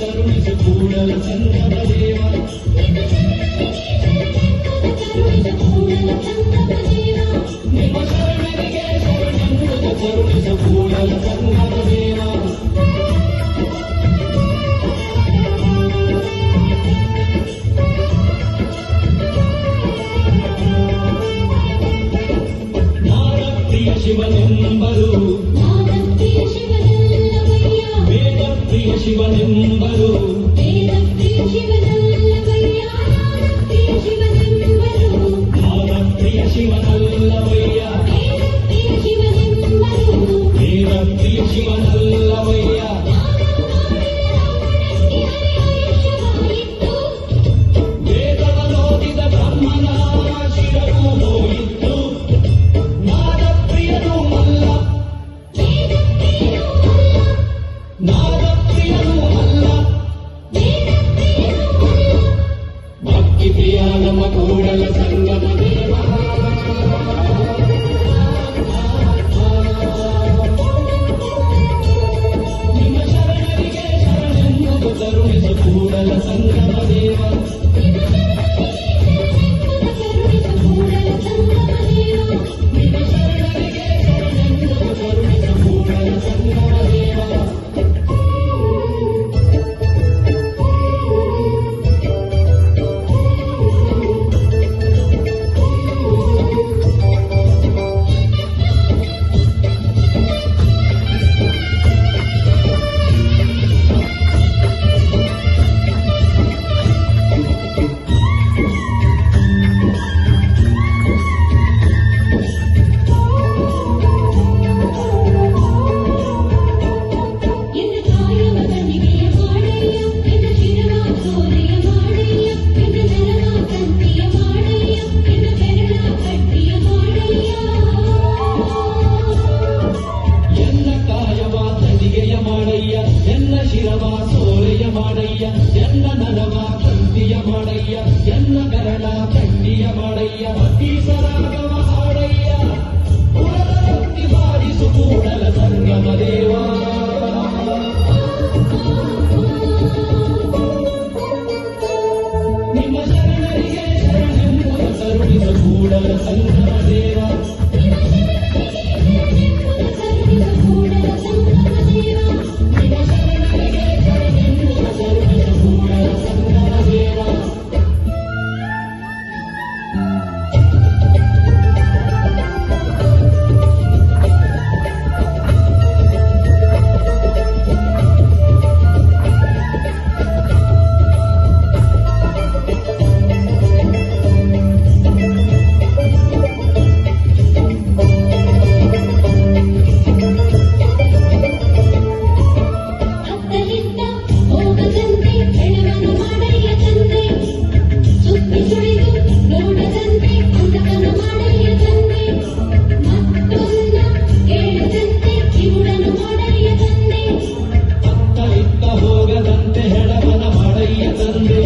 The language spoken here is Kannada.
ಕರುಣಿಸು ಕೂಡಲ ಸಂಗಮ ದೇವ ನಿಮ್ಮ ಶರಣರಿಗೆ ಶರಣೆಂಬುದು ಕರುಣಿಸು ಕೂಡಲ ಸಂಗಮ ದೇವ ನಾರಪ್ರಿಯ ಶಿವನೆಂಬರು ವೇದಪ್ರಿಯ ಶಿವನೆಂಬರು ನಾರಪ್ರಿಯ ಶಿವನಲ್ಲವಯ್ಯ ವೇದಪ್ರಿಯ ಶಿವನಲ್ಲವಯ್ಯ ವೇದವನೋದಿದ ಬ್ರಹ್ಮನ ಶಿರವು ಹೋಯಿತು ನಾದಪ್ರಿಯನು ಅಲ್ಲ ನಾದಪ್ರಿಯನು ಅಲ್ಲ ಭಕ್ತಿ ಪ್ರಿಯ ನಮ್ಮ ಕೂಡಲ ಸಂಗಮ ದೇವ ನಿಮ್ಮ ಶರಣರಿಗೆ ಶರಣೆಂಬುದು ಕರುಣಿಸು ಕೂಡಲ ಸಂಗಮ ದೇವ ನಿಮ್ಮ ಶರಣರಿಗೆ ಶರಣೆಂಬುದು ಕರುಣಿಸು ಕೂಡಲ ಸಂಗಮ ದೇವ ಎನ್ನ ನರವ ಕಂತಿಯ ಮಾಡಯ್ಯ ಎನ್ನ ಕರಳ ಕಂಡಿಯ ಮಾಡಯ್ಯ ಭಕ್ತಿ ಸರಾಗವ ಹಾಡಯ್ಯ ಕುಲದ ಭಕ್ತಿ ಬಾರಿಸು ಕೂಡಲ ಸಂಗಮ ದೇವ ನಿಮ್ಮ ಶರಣರಿಗೆ ಶರಣೆಂಬುದು ಕರುಣಿಸು ಕೂಡಲ ಸಂಗಮ ದೇವ ಹೋಗದಂತೆ ಹೆಡವನ ಮಾಡಯ್ಯ ತಂದೆ